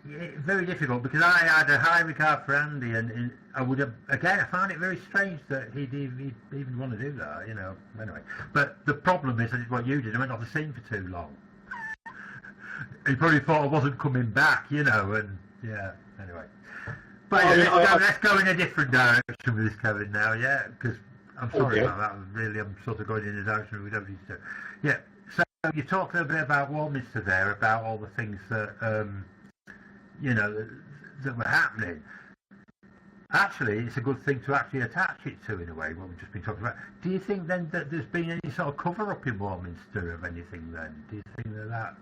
very difficult, because I had a high regard for Andy, and I would have, again, I found it very strange that he'd even want to do that, you know. Anyway, but the problem is, I did what you did. I went off the scene for too long. He probably thought I wasn't coming back, you know, and yeah. Anyway, but let's go in a different direction with this, Kevin. Now, yeah, because I'm sorry about that. Really, I'm sort of going in a direction we don't need to. Yeah. So you talked a little bit about Warminster there, about all the things that you know that were happening. Actually, it's a good thing to actually attach it to, in a way, what we've just been talking about. Do you think then that there's been any sort of cover-up in Warminster of anything then? Do you think that?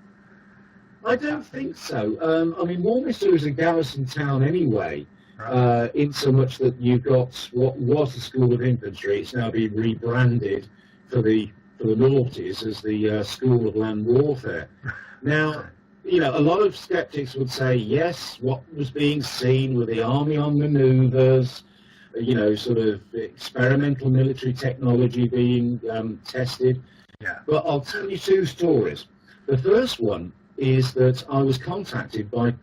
I don't think so. I mean, Warminster is a garrison town anyway, Right. in so much that you've got what was the School of Infantry. It's now been rebranded for the noughties as the School of Land Warfare. Now, you know, a lot of skeptics would say, yes, what was being seen with the army on manoeuvres, you know, sort of experimental military technology being tested. Yeah. But I'll tell you two stories. The first one is that I was contacted by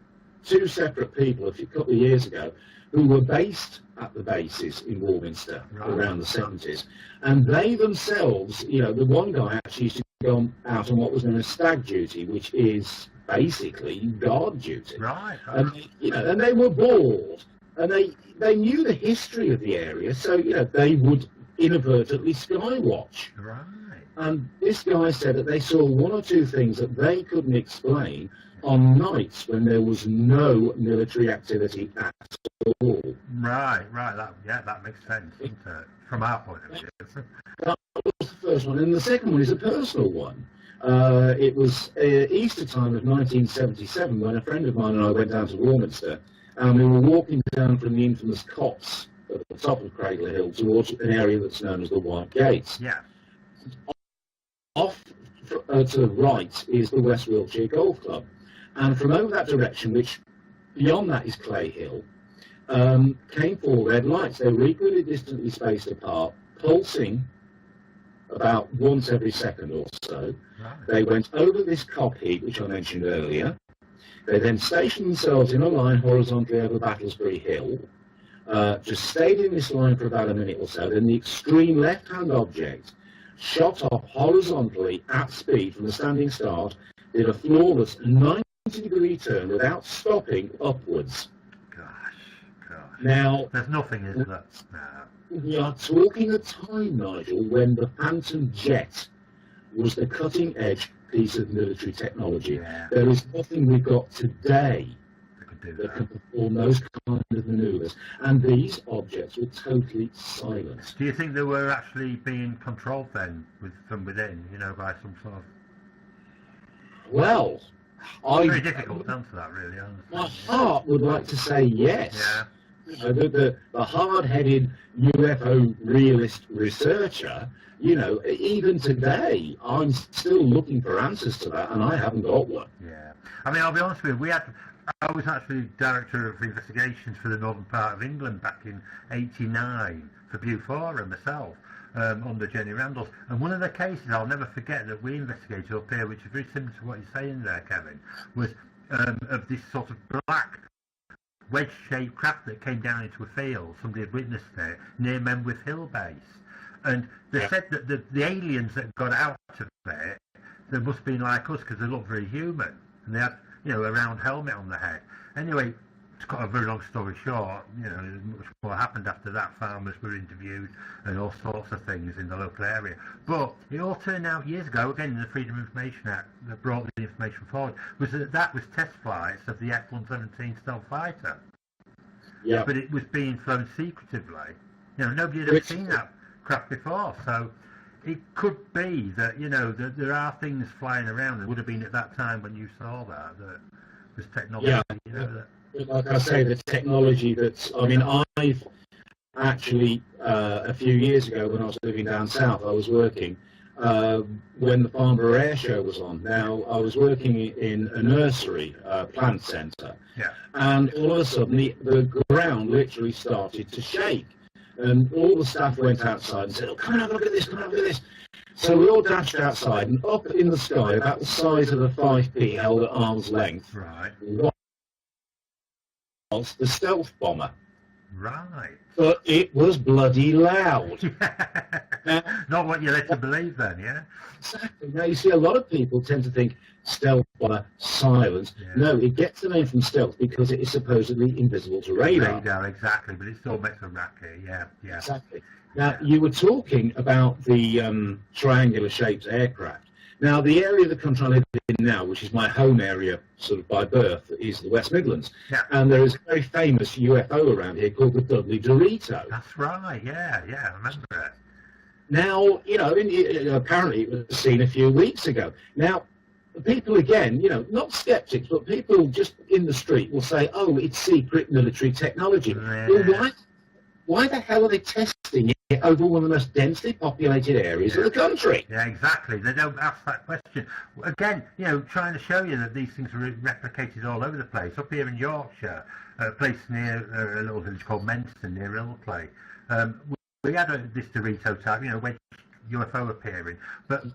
two separate people a couple of years ago who were based at the bases in Warminster around the 70s. And they themselves, you know, the one guy actually used to go out on what was known as stag duty, which is basically guard duty. Right. And, you know, and they were bored. And they knew the history of the area, so, you know, they would inadvertently skywatch. Right. And this guy said that they saw one or two things that they couldn't explain on nights when there was no military activity at all. Right. That makes sense, doesn't it? From our point of view. That was the first one. And the second one is a personal one. It was Easter time of 1977 when a friend of mine and I went down to Warminster, and we were walking down from the infamous copse at the top of Cradle Hill towards an area that's known as the White Gates. Yeah. Off to the right is the West Wiltshire Golf Club, and from over that direction, which beyond that is Clay Hill, came four red lights. They were equally distantly spaced apart, pulsing about once every second or so. Right. They went over this cop heap, which I mentioned earlier. They then stationed themselves in a line horizontally over Battlesbury Hill, just stayed in this line for about a minute or so. Then the extreme left-hand object shot off horizontally at speed from a standing start, did a flawless 90-degree turn without stopping upwards. Gosh. Now, There's nothing, is there? No. we are talking a time, Nigel, when the Phantom Jet was the cutting-edge piece of military technology. Yeah. There is nothing we've got today They could do that that. can perform those kind of manoeuvres. And these objects were totally silent. Do you think they were actually being controlled then, from within, you know, by some sort of... Well, It's very difficult to answer that, really, honestly. my heart would like to say yes. Yeah. You know, the hard-headed UFO realist researcher, you know, even today, I'm still looking for answers to that, and I haven't got one. Yeah. I mean, I'll be honest with you, I was actually Director of Investigations for the northern part of England back in '89 for Beaufort myself, under Jenny Randalls. And one of the cases I'll never forget that we investigated up here, which is very similar to what you're saying there, Kevin, was of this sort of black wedge-shaped craft that came down into a field. Somebody had witnessed it near Menwith Hill Base. And they said that the aliens that got out of it, they must have been like us because they looked very human. And they had, you know, a round helmet on their head. Anyway, to cut a very long story short, you know, much more happened after that. Farmers were interviewed and all sorts of things in the local area. But it all turned out years ago, again in the Freedom of Information Act that brought the information forward, was that was test flights of the F-117 stealth fighter. Yeah. But it was being flown secretively. You know, nobody had ever seen that craft before. So it could be that, you know, that there are things flying around that would have been at that time when you saw that was technology. Yeah. You know, that, Like I say, the technology that's, I mean, I've actually, a few years ago when I was living down south, I was working when the Farnborough Air Show was on. Now, I was working in a nursery plant centre, yeah. and all of a sudden the ground literally started to shake. And all the staff went outside and said, "Oh, come and have a look at this, come and have a look at this." So we all dashed outside, and up in the sky, about the size of a 5p held at arm's length, Right. the stealth bomber. Right. But it was bloody loud. Not what you're led to believe then, yeah? Exactly. Now, you see, a lot of people tend to think stealth bomber, silence. Yeah. No, it gets the name from stealth because it is supposedly invisible to radar. Radar, exactly, but it still makes a racket, yeah. Exactly. Now, you were talking about the triangular-shaped aircraft. Now, the area of the country I live in now, which is my home area, sort of by birth, is the West Midlands. Yeah. And there is a very famous UFO around here called the Dudley Dorito. That's right, yeah, I remember it. Now, apparently it was seen a few weeks ago. Now, people again, not skeptics, but people just in the street will say, oh, it's secret military technology. Yeah. Well, why the hell are they testing it over one of the most densely populated areas of the country? Yeah, exactly. They don't ask that question. Again, trying to show you that these things are replicated all over the place. Up here in Yorkshire, a place near a little village called Menston, near Ilkley, we had this Dorito type, wedge UFO appearing, but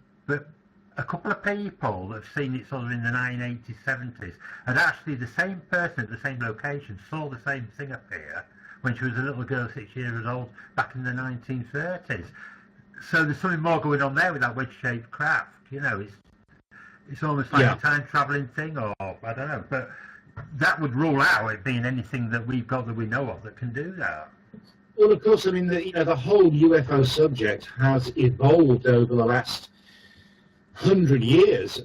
a couple of people that have seen it sort of in the 1980s, 70s, and actually the same person at the same location saw the same thing appear when she was a little girl, 6 years old, back in the 1930s. So there's something more going on there with that wedge-shaped craft. It's almost like a time-travelling thing, or I don't know. But that would rule out it being anything that we've got that we know of that can do that. Well, of course, I mean, the whole UFO subject has evolved over the last 100 years,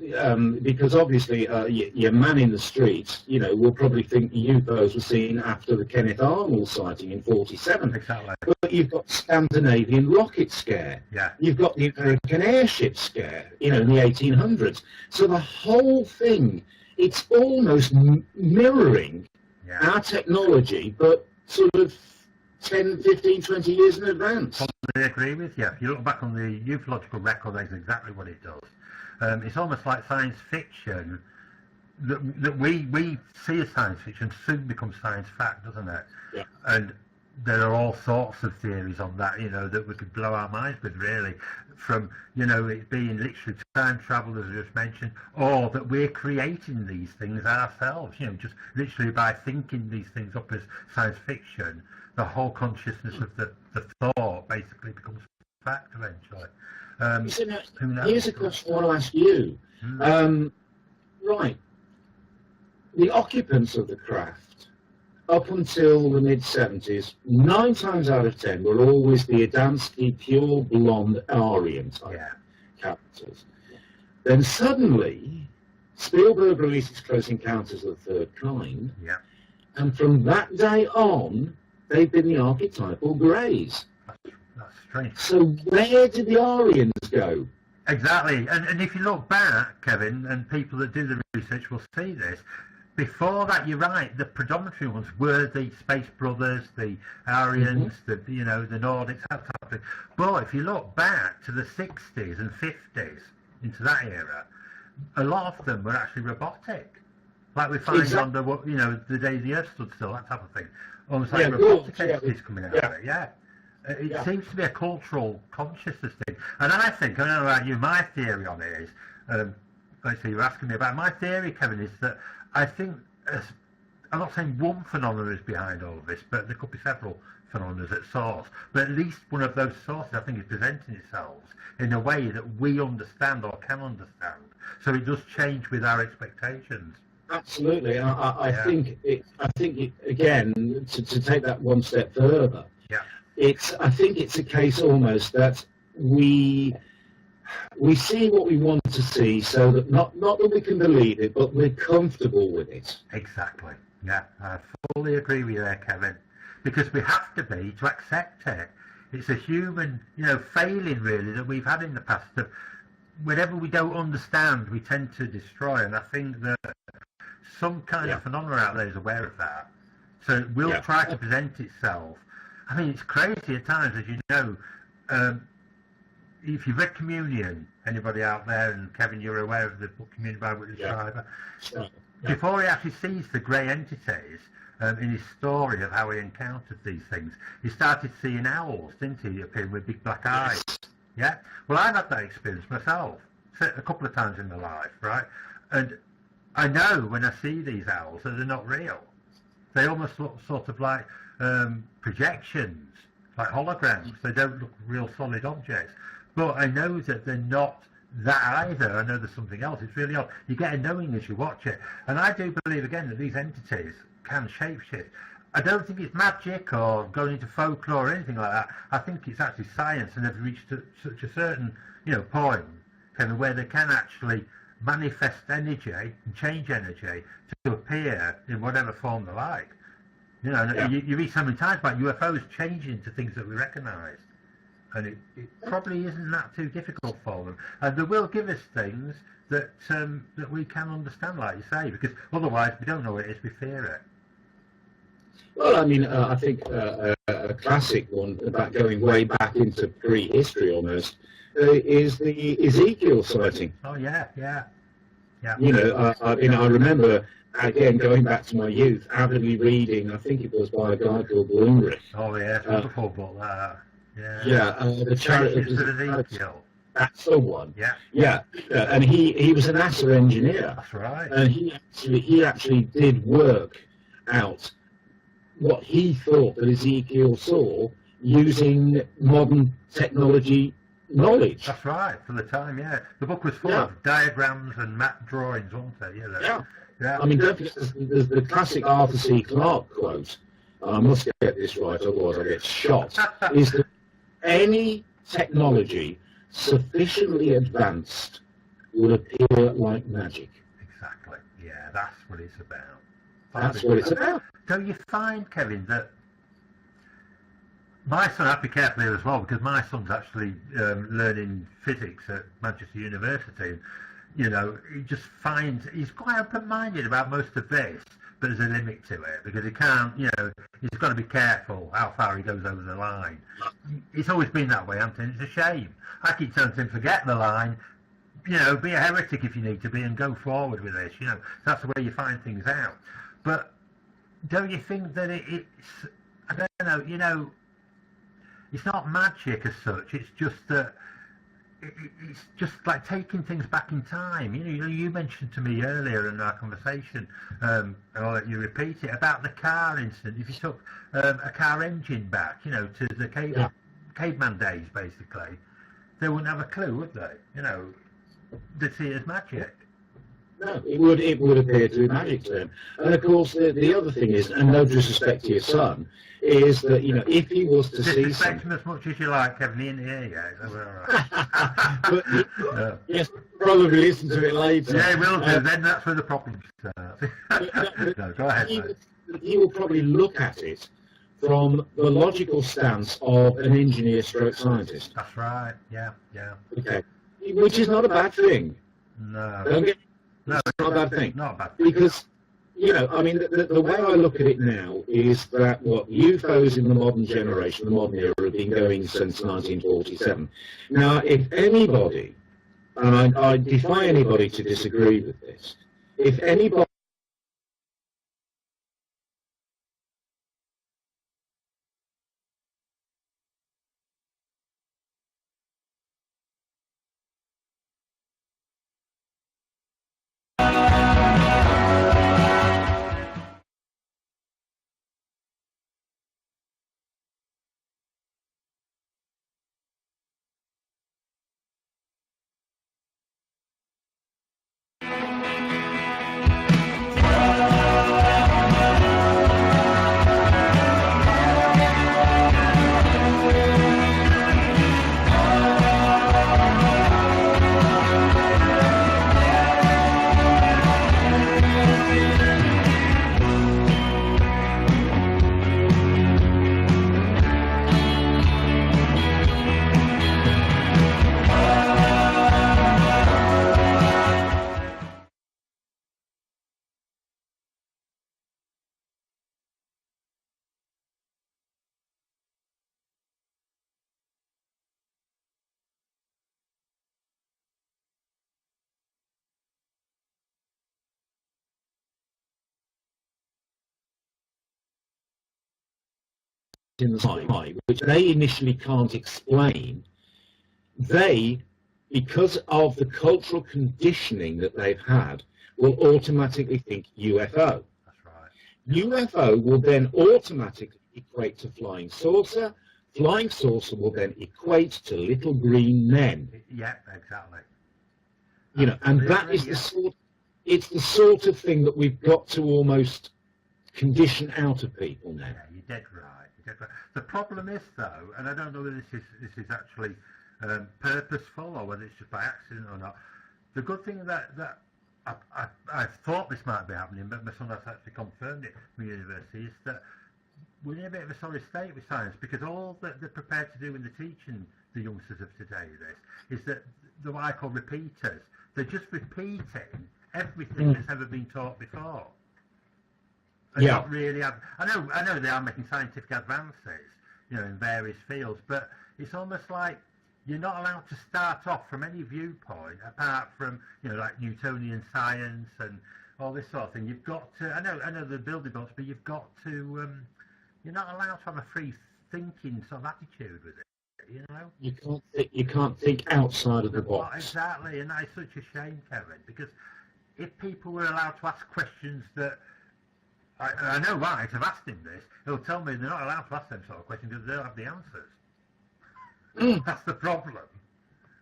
because obviously your man in the street, will probably think UFOs were seen after the Kenneth Arnold sighting in 47. Exactly. But you've got Scandinavian rocket scare. Yeah. You've got the American airship scare, in the 1800s. So the whole thing, it's almost mirroring our technology, but sort of 10, 15, 20 years in advance. I agree with you. If you look back on the ufological record, that's exactly what it does. It's almost like science fiction that we see as science fiction soon becomes science fact, doesn't it? Yeah. And there are all sorts of theories on that, that we could blow our minds with, really, from, it being literally time travel, as I just mentioned, or that we're creating these things ourselves, just literally by thinking these things up as science fiction, the whole consciousness of the thought basically becomes fact eventually. Here's a question I want to ask you. Right. The occupants of the craft, up until the mid-70s, 9 times out of 10 were always the Adamski pure blonde Aryan type characters. Then suddenly, Spielberg releases Close Encounters of the Third Kind, and from that day on, they've been the archetypal greys. That's strange. So where did the Aryans go? Exactly. And if you look back, Kevin, and people that do the research will see this, before that, you're right, the predominantary ones were the Space Brothers, the Aryans, the Nordics, that type of thing. But if you look back to the 60s and 50s, into that era, a lot of them were actually robotic. Like we find on the day the Earth stood still, that type of thing. Almost like robotic entities coming out of it, It seems to be a cultural consciousness thing. And I don't know about you, my theory on it is, let's say you're asking me about my theory, Kevin, is that I think, I'm not saying one phenomenon is behind all of this, but there could be several phenomena at source. But at least one of those sources, I think, is presenting itself in a way that we understand or can understand. So it does change with our expectations. Absolutely. I think again, to take that one step further, I think it's a case almost that we see what we want to see, so that not that we can believe it, but we're comfortable with it. Exactly. Yeah, I fully agree with you there, Kevin. Because we have to be to accept it. It's a human, failing really that we've had in the past. Of whenever we don't understand, we tend to destroy. And I think that some kind of phenomena out there is aware of that. So it will try to present itself. I mean, it's crazy at times, as you know. If you've read Communion, anybody out there, and Kevin, you're aware of the book Communion by Whitley Strieber, before he actually sees the grey entities, in his story of how he encountered these things, he started seeing owls, didn't he, appearing with big black eyes. Yeah? Well, I've had that experience myself, a couple of times in my life, right? And I know when I see these owls that they're not real. They almost look sort of like projections, like holograms. They don't look real solid objects. But I know that they're not that either. I know there's something else. It's really odd. You get a knowing as you watch it. And I do believe, again, that these entities can shapeshift. I don't think it's magic or going into folklore or anything like that. I think it's actually science, and they've reached such a certain, point, Kevin, where they can actually manifest energy and change energy to appear in whatever form they like. You read so many times about UFOs changing to things that we recognise, and it probably isn't that too difficult for them. And they will give us things that that we can understand, like you say, because otherwise we don't know what it is, we fear it. Well, I mean, I think a classic one, about going way back into prehistory almost, is the Ezekiel sighting. Oh yeah. I remember, again, going back to my youth, avidly reading, I think it was by a guy called Bloomberg. Oh yeah, it's a wonderful book, that. The Chariots of Ezekiel. That's the one. Yeah. And he was a NASA engineer. That's right. And he actually did work out what he thought that Ezekiel saw using modern technology knowledge. That's right, for the time, yeah. The book was full of diagrams and map drawings, wasn't it? Yeah. I mean, don't forget, there's the classic Arthur C. Clarke quote, and I must get this right, otherwise I get shot, is that any technology sufficiently advanced will appear like magic. Exactly, yeah, that's what it's about. That's what it's about. Don't you find, Kevin, that my son, I have to be careful here as well, because my son's actually learning physics at Manchester University. And, he just finds, he's quite open-minded about most of this, but there's a limit to it, because he can't, he's got to be careful how far he goes over the line. It's always been that way, Anthony. It's a shame. I keep telling him, forget the line, be a heretic if you need to be, and go forward with this, That's the way you find things out. But don't you think that it's, I don't know, it's not magic as such, it's just that it's just like taking things back in time. You mentioned to me earlier in our conversation, and I'll let you repeat it, about the car incident. If you took a car engine back, to the caveman days, basically, they wouldn't have a clue, would they? They'd see it as magic. No, it would appear to be magic to them. And of course, the other thing is, and no disrespect to your son, is that if he was to see disrespect him as much as you like, Kevin, he ain't here yet. All right. But, yes, probably listen to it later. Yeah, he will do. Then that's where the problem starts. No, go ahead. He will probably look at it from the logical stance of an engineer stroke scientist. That's right. Yeah. Okay, which is not a bad thing. No. It's not a bad thing. Not a bad thing. Because, I mean, the way I look at it now is that UFOs in the modern generation, the modern era, have been going since 1947. Now, if anybody, and I defy anybody to disagree with this, if anybody in the sky, which they initially can't explain, they, because of the cultural conditioning that they've had, will automatically think UFO. That's right. UFO will then automatically equate to flying saucer. Flying saucer will then equate to little green men. Yeah, exactly. You know, and that is it's the sort of thing that we've got to almost condition out of people now. Yeah, you're dead right. You're dead right. The problem is, though, and I don't know whether this is actually purposeful or whether it's just by accident or not. The good thing that I thought this might be happening, but my son has actually confirmed it from university, is that we're in a bit of a sorry state with science, because all that they're prepared to do when they're teaching the youngsters of today this is that the what I call repeaters. They're just repeating everything that's ever been taught before. And not really. I know they are making scientific advances, you know, in various fields, but it's almost like you're not allowed to start off from any viewpoint apart from, you know, like Newtonian science and all this sort of thing. You've got to. I know the building blocks, but you've got to. You're not allowed to have a free thinking sort of attitude with it. You know, you can't think outside of the box. Exactly, and that is such a shame, Kevin, because if people were allowed to ask questions that I know, right? I've asked him this. He'll tell me they're not allowed to ask them sort of questions because they don't have the answers. That's the problem.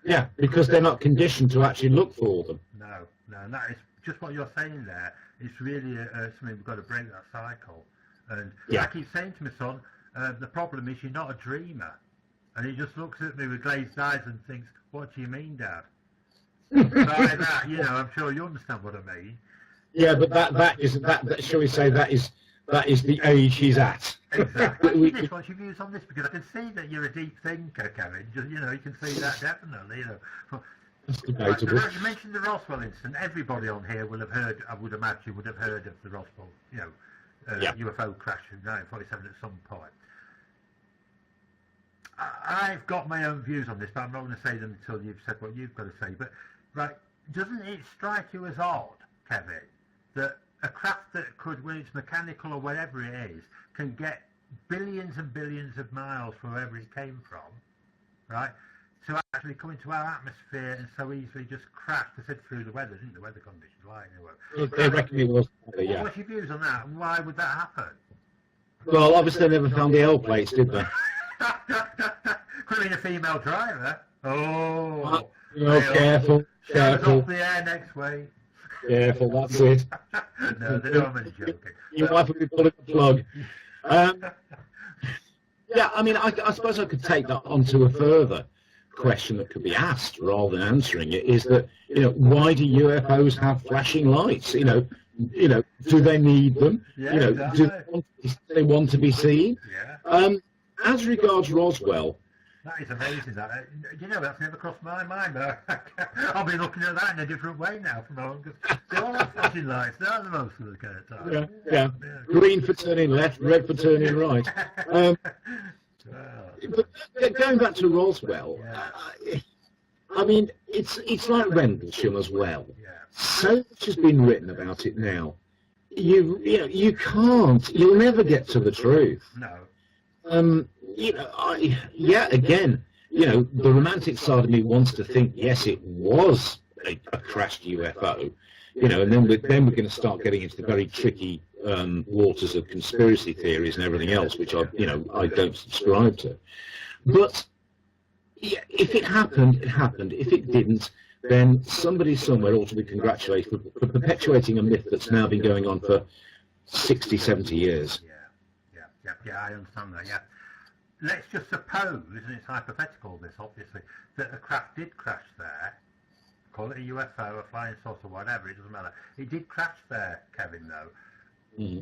Yeah, because they're not conditioned to actually look for them. No, and that is just what you're saying there. It's really something we've got to break that cycle. And I keep saying to my son, the problem is you're not a dreamer. And he just looks at me with glazed eyes and thinks, "What do you mean, Dad?" Like that, you know. I'm sure you understand what I mean. Yeah, but that isn't that. Shall we say that is the age he's at? Exactly. What's your views on this? Because I can see that you're a deep thinker, Kevin. Just, you know, you can see that definitely. You know. You mentioned the Roswell incident. Everybody on here will have heard. I would imagine would have heard of the Roswell, you know, UFO crash in 1947 at some point. I've got my own views on this, but I'm not going to say them until you've said what you've got to say. But, right, doesn't it strike you as odd, Kevin, that a craft that could, when it's mechanical or whatever it is, can get billions and billions of miles from wherever it came from, right, to actually come into our atmosphere and so easily just crash? They said through the weather, didn't the weather conditions, like anyway. They reckon it was, yeah. What's your views on that, and why would that happen? Well, obviously they never found the L plates, did they? Could have been a female driver. Oh, careful. Off the air next week. Careful, that's it. No, they don't really joking. Your wife will be pulling the plug. Yeah, I mean, I suppose I could take that on to a further question that could be asked rather than answering it, is that, you know, why do UFOs have flashing lights? You know, do they need them? Yeah, you know, exactly. do they want to be seen? Yeah. As regards Roswell, that is amazing. That, you know, that's never crossed my mind. I'll be looking at that in a different way now from now on, because they all have flashing lights. They're the most of the kind of time. Yeah. Green for turning left, red for turning right. But going back to Roswell, I mean, it's like Rendlesham as well. Yeah. So much has been written about it now. You'll never get to the truth. No. You know, again, you know, the romantic side of me wants to think, yes, it was a crashed UFO, you know, and then we're going to start getting into the very tricky waters of conspiracy theories and everything else, which I don't subscribe to. But yeah, if it happened, it happened. If it didn't, then somebody somewhere ought to be congratulated for perpetuating a myth that's now been going on for 60, 70 years. Yeah, I understand that, yeah. Let's just suppose, and it's hypothetical this, obviously, that a craft did crash there. Call it a UFO, a flying saucer, whatever, it doesn't matter. It did crash there, Kevin, though.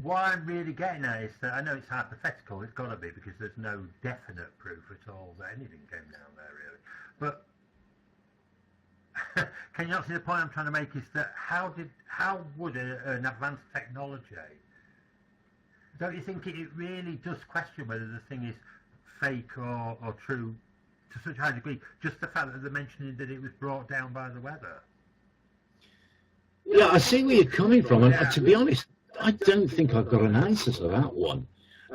What I'm really getting at is that, I know it's hypothetical, it's got to be, because there's no definite proof at all that anything came down there, really. But can you not see the point I'm trying to make is that how would an advanced technology, don't you think it really does question whether the thing is fake or true to such a high degree? Just the fact that they're mentioning that it was brought down by the weather. Yeah, I see where you're coming from, and to be honest, I don't think I've got an answer to that one.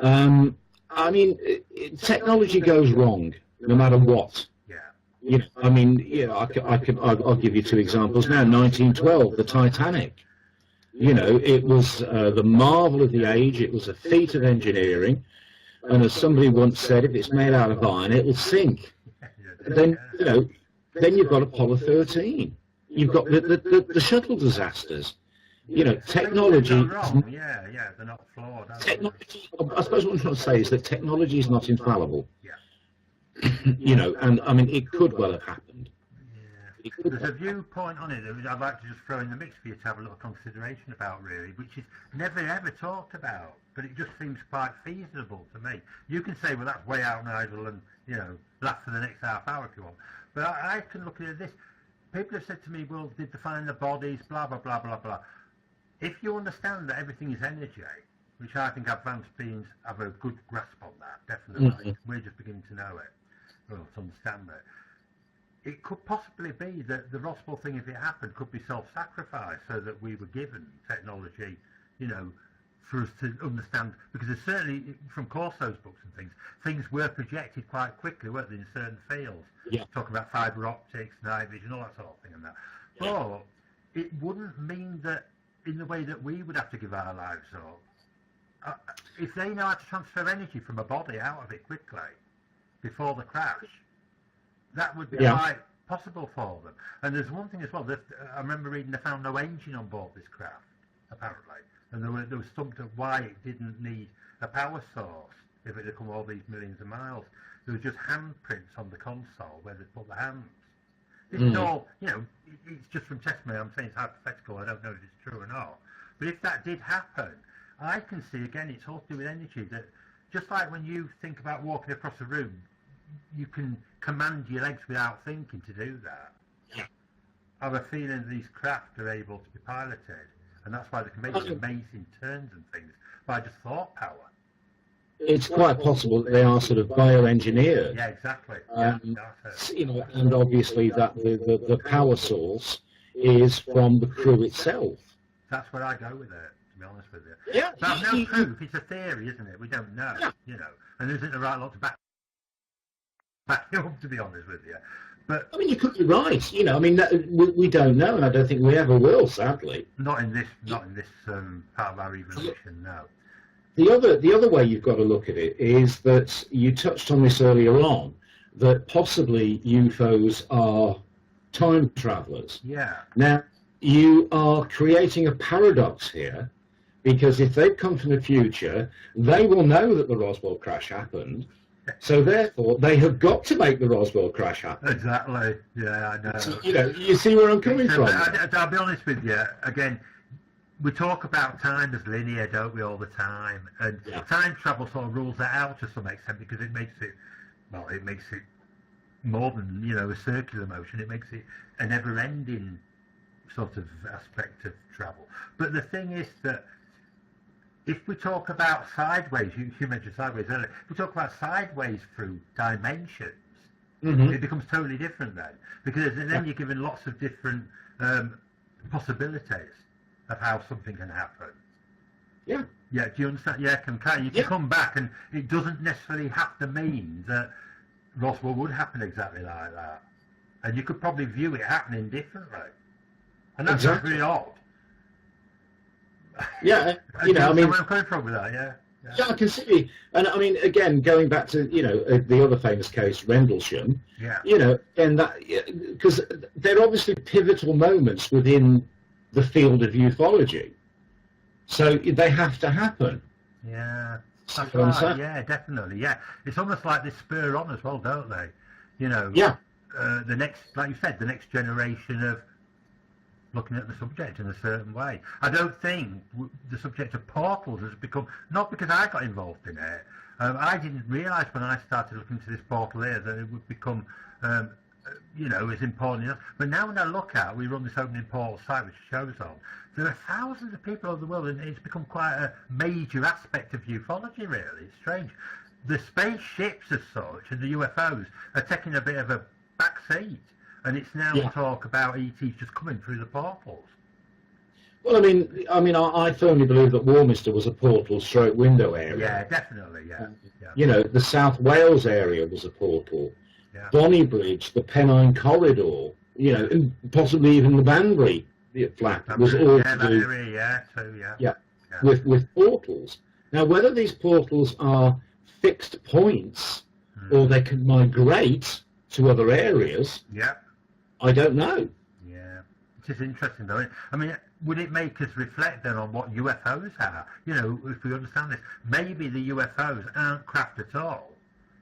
I mean, technology goes wrong no matter what. Yeah. You know, I mean, I'll give you two examples now. 1912, the Titanic. You know, it was the marvel of the age. It was a feat of engineering. And as somebody once said, if it's made out of iron, it'll sink. Then, you know, then you've got Apollo 13. You've got the shuttle disasters. You know, technology. Yeah, they're not flawed. Technology. I suppose what I'm trying to say is that technology is not infallible. Yeah. You know, and I mean, it could well have happened. Yeah. There's a viewpoint on it that I'd like to just throw in the mix for you to have a little consideration about, really, which is never ever talked about, but it just seems quite feasible to me. You can say, well, that's way out and idle, and you know, that's for the next half hour if you want. But I can look at this. People have said to me, well, did they find the bodies, blah, blah, blah, blah, blah. If you understand that everything is energy, which I think advanced beings have a good grasp on that, definitely. We're just beginning to know it, or to understand it. It could possibly be that the Roswell thing, if it happened, could be self-sacrifice, so that we were given technology, you know, for us to understand, because there's certainly, from Corso's books and things were projected quite quickly, weren't they, in certain fields. Yeah. Talking about fibre optics, night vision, all that sort of thing and that. Yeah. But it wouldn't mean that in the way that we would have to give our lives up. If they know how to transfer energy from a body out of it quickly, before the crash, that would be quite possible for them. And there's one thing as well, that I remember reading they found no engine on board this craft, apparently. And they were stumped at why it didn't need a power source if it had come all these millions of miles. There were just handprints on the console where they put the hands. This is all, you know, it's just from testimony. I'm saying it's hypothetical. I don't know if it's true or not. But if that did happen, I can see, again, it's all to do with energy, that just like when you think about walking across a room, you can command your legs without thinking to do that. Yeah. I have a feeling these craft are able to be piloted, and that's why they can make amazing turns and things by just thought power. It's quite possible that they are sort of bioengineered. Yeah, exactly. You know, and obviously that the power source is from the crew itself. That's where I go with it, to be honest with you. Yeah. That's no proof. It's a theory, isn't it? We don't know, you know. And there isn't the right lot to back it up, to be honest with you. But I mean, you could be right. You know, I mean, we don't know, and I don't think we ever will, sadly. Not in this part of our evolution, no. The other way you've got to look at it is that you touched on this earlier on, that possibly UFOs are time travelers. Yeah. Now, you are creating a paradox here, because if they've come from the future, they will know that the Roswell crash happened, so therefore they have got to make the Roswell crash happen. Exactly. Yeah, I know. So, you know, you see where I'm coming from. I'll be honest with you, again, we talk about time as linear, don't we, all the time? And time travel sort of rules that out to some extent, because it makes it more than, you know, a circular motion. It makes it a never-ending sort of aspect of travel. But the thing is that if we talk about sideways, you mentioned sideways earlier, if we talk about sideways through dimensions, it becomes totally different then. Because then you're given lots of different possibilities of how something can happen. Yeah. Yeah, do you understand? Yeah, you can come back, and it doesn't necessarily have to mean that Roswell would happen exactly like that. And you could probably view it happening differently. And that's really odd. Yeah, you know, I mean, where I'm coming from with that, yeah, I can see. And I mean, again, going back to, you know, the other famous case, Rendlesham, you know, and that, because they're obviously pivotal moments within the field of ufology. So they have to happen. Yeah, that's right. Yeah, definitely. Yeah, it's almost like they spur on as well, don't they? You know. Yeah. The next, like you said, the next generation of looking at the subject in a certain way. I don't think the subject of portals has become, not because I got involved in it. I didn't realise when I started looking into this portal here that it would become, you know, as important enough. But now when I look at, we run this opening portal site which shows on, there are thousands of people over the world, and it's become quite a major aspect of ufology, really. It's strange. The spaceships as such and the UFOs are taking a bit of a back seat, and it's now talk about ETs just coming through the portals. Well, I mean, I firmly believe that Warminster was a portal stroke window area. Yeah, definitely, yeah. You know, the South Wales area was a portal. Yeah. Bonnybridge, the Pennine Corridor, you know, and possibly even the Banbury flat was all yeah, to that do area, yeah, too, yeah. yeah, Yeah. with portals. Now, whether these portals are fixed points or they can migrate to other areas, Yeah. I don't know. Yeah. It is interesting, though. I mean, would it make us reflect then on what UFOs are? You know, if we understand this, maybe the UFOs aren't craft at all.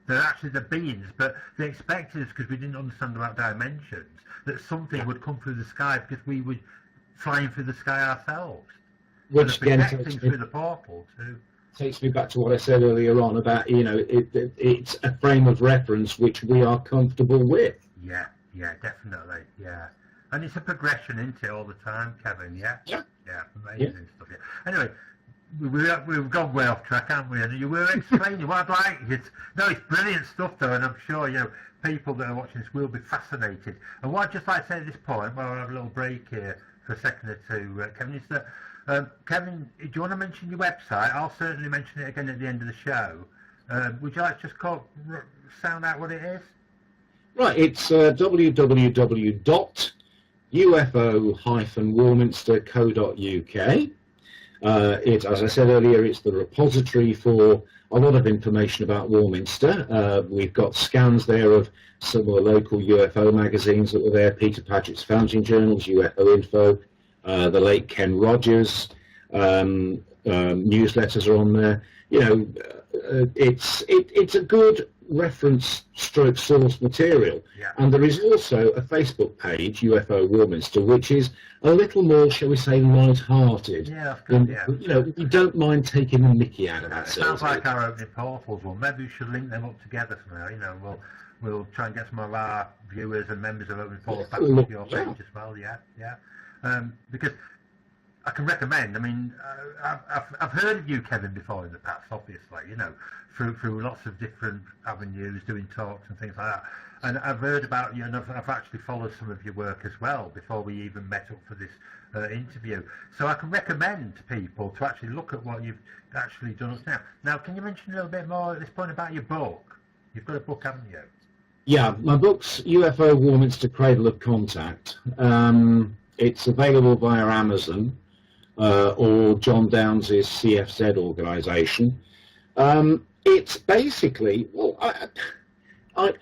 They're actually the beings, but they expected us, because we didn't understand about dimensions, that something would come through the sky because we were flying through the sky ourselves. Which again projecting through the portal too. Takes me back to what I said earlier on about, you know, it's a frame of reference which we are comfortable with. Yeah, yeah, definitely, yeah. And it's a progression, isn't it, all the time, Kevin? Yeah, yeah, amazing stuff. Yeah. Anyway, we've gone way off track, haven't we? And you were explaining what I'd like you to. No, it's brilliant stuff, though, and I'm sure people that are watching this will be fascinated. And what I'd just like to say at this point, while I have a little break here for a second or two, Kevin, is that Kevin, do you want to mention your website? I'll certainly mention it again at the end of the show. Would you like to just sound out what it is? Right, it's www.ufo-warminster.co.uk. As I said earlier, it's the repository for a lot of information about Warminster. We've got scans there of some of the local UFO magazines that were there, Peter Paget's Founding Journals, UFO Info, the late Ken Rogers newsletters are on there. You know, it's a good reference stroke source material. Yeah. And there is also a Facebook page, UFO Warminster, which is a little more, shall we say, light-hearted. Yeah, that's good, yeah. You know, we don't mind taking the mickey out of that. It sounds like our opening portals one. Maybe we should link them up together somehow. You know, we'll try and get some of our viewers and members of opening portals back to your page as well. Yeah, yeah. Because I can recommend. I mean, I've heard of you, Kevin, before in the past. Obviously, you know, through lots of different avenues, doing talks and things like that. And I've heard about you, and I've actually followed some of your work as well before we even met up for this interview. So I can recommend to people to actually look at what you've actually done up now. Now, can you mention a little bit more at this point about your book? You've got a book, haven't you? Yeah, my book's UFO Warminster Cradle of Contact. It's available via Amazon or John Downes' CFZ organisation. It's basically, well, I'll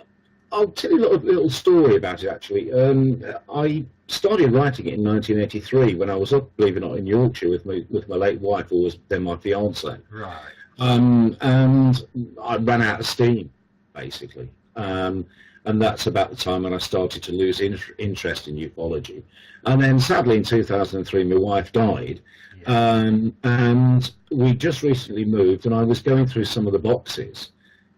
tell you a little story about it, actually. I started writing it in 1983 when I was up, believe it or not, in Yorkshire with my late wife, who was then my fiancée. Right. And I ran out of steam, basically. And that's about the time when I started to lose interest in ufology. And then, sadly, in 2003, my wife died. Yeah. And we just recently moved, and I was going through some of the boxes.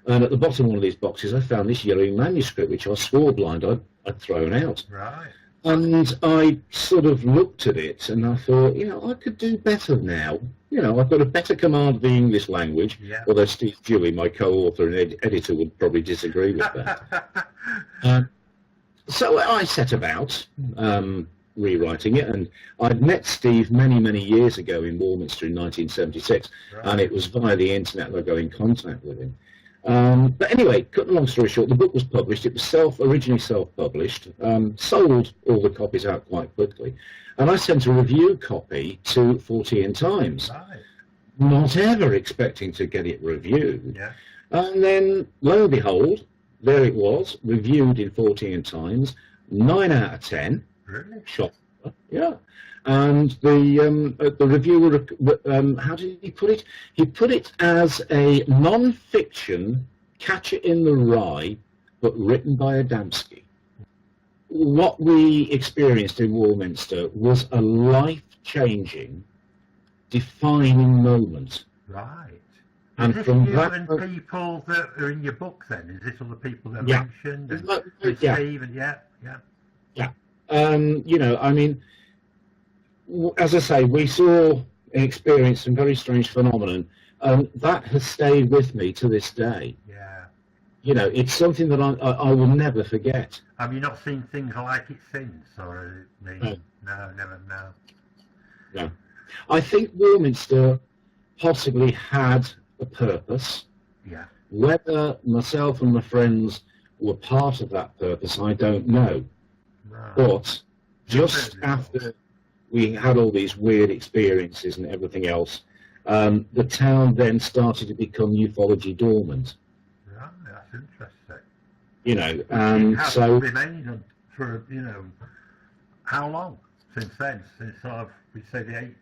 And at the bottom of one of these boxes, I found this yellow manuscript, which I swore blind I'd thrown out. Right. And I sort of looked at it, and I thought, you know, I could do better now. You know, I've got a better command of the English language, although Steve Dewey, my co-author and editor, would probably disagree with that. So I set about rewriting it, and I'd met Steve many, many years ago in Warminster in 1976, and it was via the internet that I got in contact with him. But anyway, cut a long story short, the book was published. It was originally self-published, sold all the copies out quite quickly, and I sent a review copy to 14 Times, not ever expecting to get it reviewed. Yeah. And then, lo and behold, there it was, reviewed in 14 Times, 9 out of 10. Really? Shot. Yeah. And the reviewer, how did he put it? He put it as a non-fiction Catcher in the Rye, but written by Adamski. What we experienced in Warminster was a life-changing, defining moment. Right. And is this from you that, and people that are in your book then? Is this all the people that are mentioned? And yeah. Steve and yeah. You know, I mean, as I say, we saw and experienced some very strange phenomenon. That has stayed with me to this day. Yeah. You know, it's something that I will never forget. Have you not seen things like it since, or no, never, no. No. I think Warminster possibly had a purpose. Yeah. Whether myself and my friends were part of that purpose, I don't know. Right. But just after we had all these weird experiences and everything else, the town then started to become ufology dormant. Right, that's interesting. You know, It has so remained for, you know, how long since then? Since sort of, we say the eight.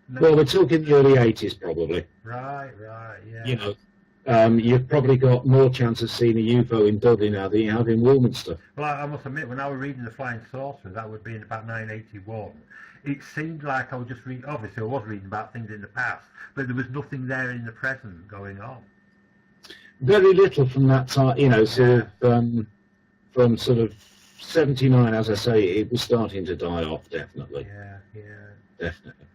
No. well, we're talking the early 80s probably. Right, yeah. You know, you've probably got more chance of seeing a UFO in Dudley now than you have in Warminster. Well, I must admit, when I was reading The Flying Saucer, that would be in about 1981, it seemed like I was just reading, obviously I was reading about things in the past, but there was nothing there in the present going on. Very little from that time, you know, sort of, from sort of 79, as I say, it was starting to die off, definitely. Yeah. Definitely.